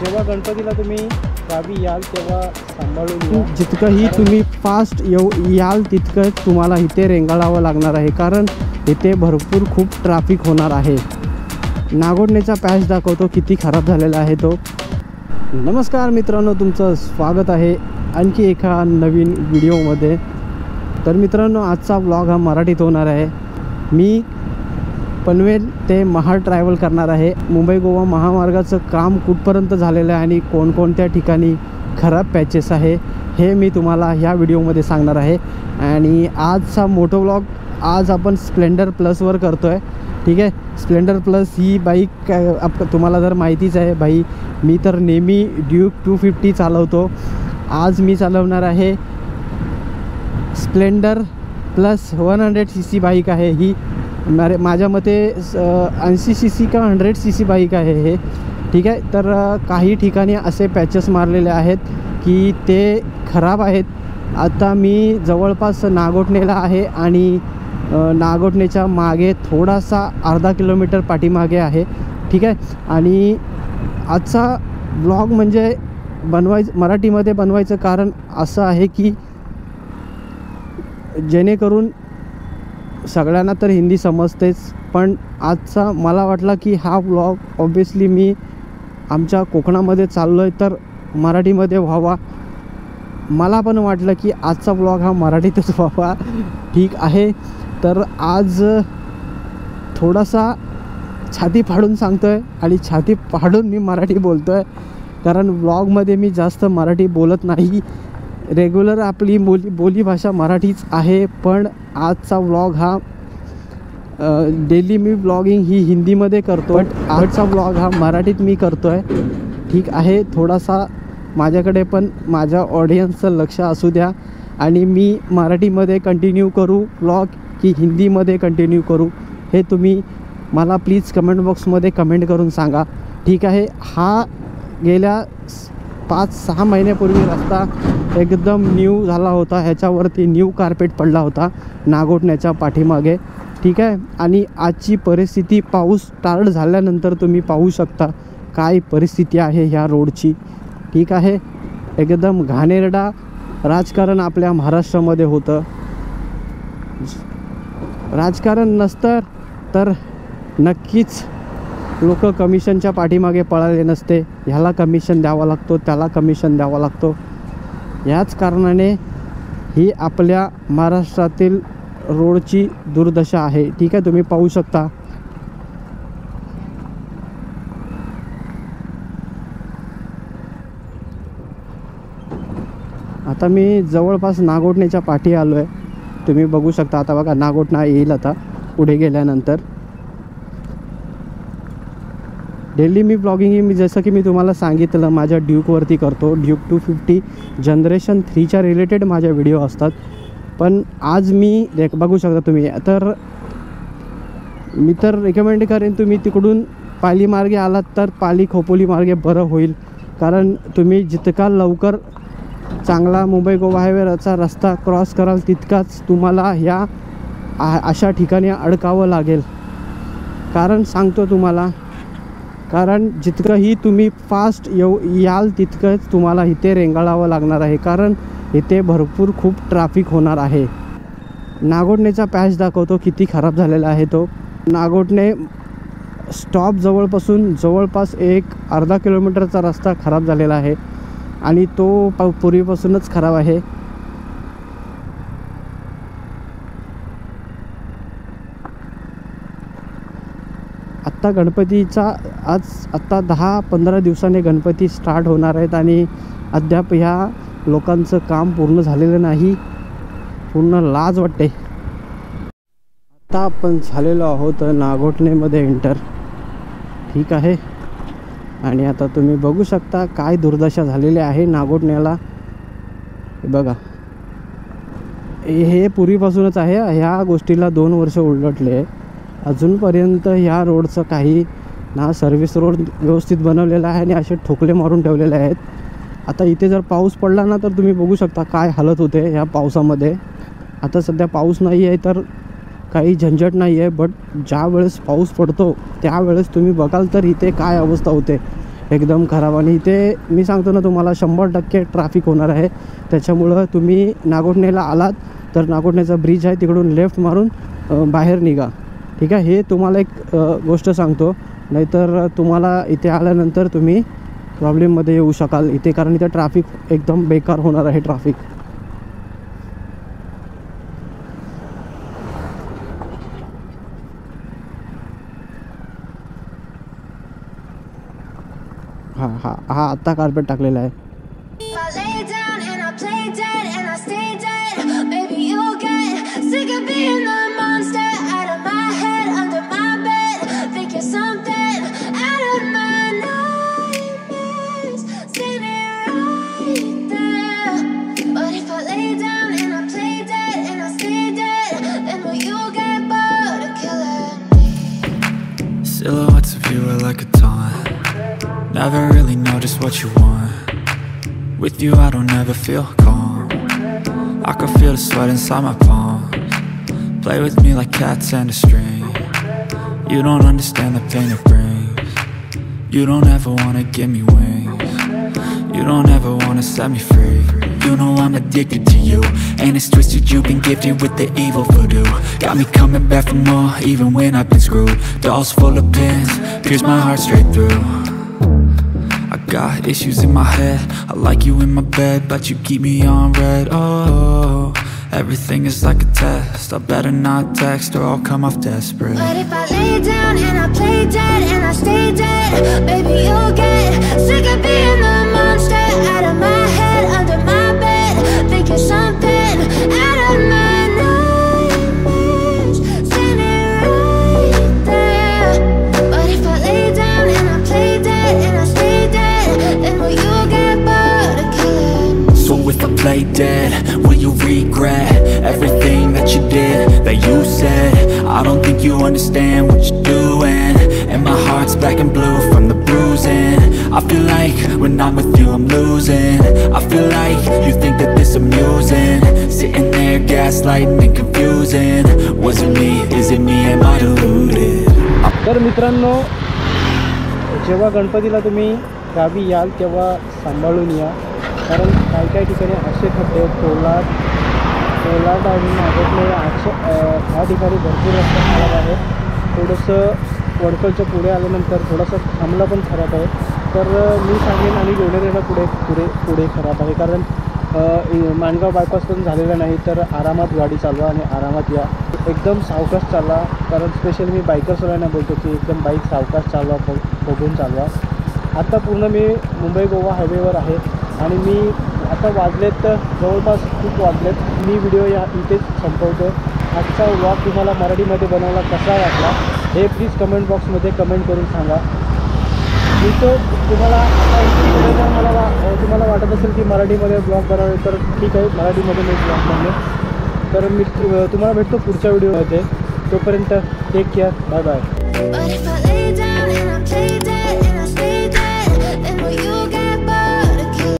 जेव्हा गणपतीला तुम्ही गावी याल तेव्हा सांभाळून या. जितकंही तुम्ही फास्ट याल तितकंच तुम्हाला इथे रेंगाळावं लागणार आहे, कारण इथे भरपूर खूप ट्रॅफिक होणार आहे. नागोठणेचा पॅच दाखवतो किती खराब झालेला आहे तो. नमस्कार मित्रांनो, तुमचं स्वागत आहे आणखी एका नवीन व्हिडिओमध्ये. तर मित्रांनो, आजचा व्लॉग हा मराठीत होणार आहे. मी पनवेल ते महाड ट्रॅव्हल करणार आहे. मुंबई गोवा महामार्गाचं काम कुठपर्यंत झालेलं आहे आणि कोणकोणत्या ठिकाणी खराब पॅचेस आहे हे मी तुम्हाला ह्या व्हिडिओमध्ये सांगणार आहे. आणि आजचा मोठो व्लॉग आज आपण स्प्लेंडर प्लसवर करतो आहे. ठीक आहे, स्प्लेंडर प्लस ही बाईक तुम्हाला जर माहितीच आहे भाई, मी तर नेहमी ड्यूक 250 चालवतो. आज मी चालवणार आहे स्प्लेंडर प्लस 100 cc बाईक आहे. ही माझ्या मते 80 cc का 100 cc बाईक आहे हे. ठीक आहे, तर काही ठिकाणी असे पॅचेस मारलेले आहेत की ते खराब आहेत. आता मी जवळपास नागोठणेला आहे आणि नागोठणेच्या मागे थोडासा अर्धा किलोमीटर पाठीमागे आहे. ठीक आहे, आणि आजचा ब्लॉग म्हणजे मराठीमध्ये बनवायचं कारण असं आहे की जेणेकरून सगळ्यांना तर हिंदी समजतेच, पण आजचा मला वाटला की हा व्लॉग ऑब्वियसली मी आमच्या कोकणामध्ये चाललो आहे तर मराठीमध्ये व्हावा. मला पण वाटलं की आजचा व्लॉग हा मराठीतच व्हावा. ठीक आहे, तर आज थोडासा छाती फाडून सांगतो आहे आणि छाती फाडून मी मराठी बोलतो आहे, कारण व्लॉगमध्ये मी जास्त मराठी बोलत नाही. रेग्युलर आपली बोलीभाषा मराठीच आहे, पण आजचा व्लॉग हा डेली मी व्लॉगिंग ही हिंदीमध्ये करतो, बट आजचा व्लॉग हा मराठीत मी करतो आहे. ठीक आहे, थोडासा माझ्याकडे पण माझ्या ऑडियन्सचं लक्ष असू द्या आणि मी मराठीमध्ये कंटिन्यू करू व्लॉग की हिंदीमध्ये कंटिन्यू करू हे तुम्ही मला प्लीज कमेंट बॉक्समध्ये कमेंट करून सांगा. ठीक आहे, हा गेल्या 5-6 महिन्यापूर्वी रस्ता एकदम न्यू झाला होता. ह्याच्यावरती न्यू कार्पेट पडला होता नागोठण्याच्या पाठीमागे. ठीक आहे, आणि आजची परिस्थिती पाऊस स्टार्ट झाल्यानंतर तुम्ही पाहू शकता काय परिस्थिती आहे ह्या रोडची. ठीक आहे, एकदम घाणेरडा राजकारण आपल्या महाराष्ट्रामध्ये होतं. राजकारण नसतं तर नक्कीच लोक कमिशनच्या पाठीमागे पळाले नसते. ह्याला कमिशन द्यावा लागतो, त्याला कमिशन द्यावा लागतो. याच कारणाने ही आपल्या महाराष्ट्रातील रोडची दुर्दशा आहे. ठीक आहे, तुम्ही पाहू शकता. आता मी जवळपास नागोठणेच्या पाठी आलो आहे. तुम्ही बघू शकता. आता बघा नागोठणा येईल आता पुढे गेल्यानंतर. डेली मी ब्लॉगिंग मी जसं की मी तुम्हाला सांगितलं माझ्या ड्यूकवरती करतो. ड्यूक 250 जनरेशन 3च्या रिलेटेड माझ्या व्हिडिओ असतात, पण आज मी बघू शकता तुम्ही. तर मी तर रेकमेंड करेन तुम्ही तिकडून पाली मार्गे आलात तर पाली खोपोली मार्गे बरं होईल, कारण तुम्ही जितका लवकर चांगला मुंबई गोवा हायवेचा रस्ता क्रॉस कराल तितकाच तुम्हाला ह्या अशा ठिकाणी अडकावं लागेल. कारण सांगतो तुम्हाला, कारण जितकंही तुम्ही फास्ट याल तितकंच तुम्हाला इथे रेंगाळावं लागणार आहे, कारण इथे भरपूर खूप ट्रॅफिक होणार आहे. नागोठणेचा पॅच दाखवतो किती खराब झालेला आहे तो. नागोठणे स्टॉप जवळपासून जवळपास अर्धा किलोमीटरचा रस्ता खराब झालेला आहे आणि तो पूर्वीपासूनच खराब आहे. आत्ता गणपतीचा आत्ता 10-15 दिवसांनी गणपती स्टार्ट होणार आहेत आणि अद्याप ह्या लोकांचं काम पूर्ण झालेलं नाही. पूर्ण लाज वाटते. आता आपण झालेलो आहोत नागोठणेमध्ये एंटर. ठीक आहे, आणि आता तुम्ही बघू शकता काय दुर्दशा झालेली आहे नागोठण्याला. बघा, हे पूर्वीपासूनच आहे. ह्या गोष्टीला 2 वर्ष उलटले. अजूनपर्यंत ह्या रोडचं काही ना सर्व्हिस रोड व्यवस्थित बनवलेला आहे आणि असे ठोकले मारून ठेवलेले आहेत. आता इथे जर पाऊस पडला ना तर तुम्ही बघू शकता काय हालत होते ह्या पावसामध्ये. आता सध्या पाऊस नाही आहे तर काही झंझट नाही आहे, बट ज्या वेळेस पाऊस पडतो त्यावेळेस तुम्ही बघाल तर इथे काय अवस्था होते. एकदम खराब. आणि इथे मी सांगतो ना तुम्हाला 100% ट्रॅफिक होणार आहे. त्याच्यामुळं तुम्ही नागोठणेला आलात तर नागोठणेचा ब्रिज आहे तिकडून लेफ्ट मारून बाहेर निघा, ठीक आहे. हे तुम्हाला एक गोष्ट सांगतो, नाहीतर तुम्हाला इथे आल्यानंतर तुम्ही प्रॉब्लेममध्ये येऊ शकाल इथे, कारण इथे ट्रॅफिक एकदम बेकार होणार आहे ट्रॅफिक. हा आत्ता कार्पेट टाकलेला आहे. Silhouettes of you are like a taunt. Never really know just what you want. With you I don't ever feel calm. I can feel the sweat inside my palms. Play with me like cats and a string. You don't understand the pain it brings. You don't ever wanna give me wings. You don't ever wanna set me free. You know I'm addicted to you, and it's twisted, you've been gifted with the evil voodoo. Got me coming back for more, even when I've been screwed. Dolls full of pins, pierce my heart straight through. I got issues in my head, I like you in my bed, but you keep me on red. Oh, everything is like a test, I better not text or I'll come off desperate. But if I lay down and I play dead and I stay dead, baby you'll get sick of being the monster out of my head, under my bed, thinking something out of my nightmares, standing right there. But if I lay down and I play dead and I stay dead, then will you get bored of killing? So if I play dead, will you regret everything that you did, that you said? I don't think you understand what you're doing, and my heart's black and blue from the bruising. I feel like when I'm with you I'm losing. I feel like you think that this amusing, sitting there gaslighting and confusing. Was it me, is it me, am I deluded? तर मित्रांनो, जेव्हा गणपतीला तुम्ही गावी याल तेव्हा सांभाळून या, कारण काही ठिकाणी असे खड्डे कोलाड आणि नागोठणे ह्या ठिकाणी भरपूर रस्ता खराब आहे. थोडंसं वडखलच्या पुढे आल्यानंतर थोडंसं थांबला पण खराब आहे. तर मी सांगेन आणि लोणेरेला पुढे खराब आहे, कारण माणगाव बायपास पण झालेला नाही. तर आरामात गाडी चालवा आणि आरामात या, एकदम सावकाश चालवा, कारण स्पेशली मी बायकर्सवाल्यांना बोलतो की एकदम बाईक सावकाश चालवा, बघून चालवा. आता पूर्ण मी मुंबई गोवा हायवेवर आहे आणि मी आता वाजलेत जवळपास खूप वाजलेत. मी व्हिडिओ इथेच संपवतो. आजचा व्लॉग तुम्हाला मराठीमध्ये बनवला कसा वाटला हे प्लीज कमेंट बॉक्समध्ये कमेंट करून सांगा. मी तो तुम्हाला आता जर तुम्हाला वाटत असेल की मराठीमध्ये ब्लॉग बनवले तर ठीक आहे, मराठीमध्ये मी ब्लॉग बनले. तर मी तुम्हाला भेटतो पुढच्या व्हिडिओमध्ये. तोपर्यंत टेक केअर, बाय बाय.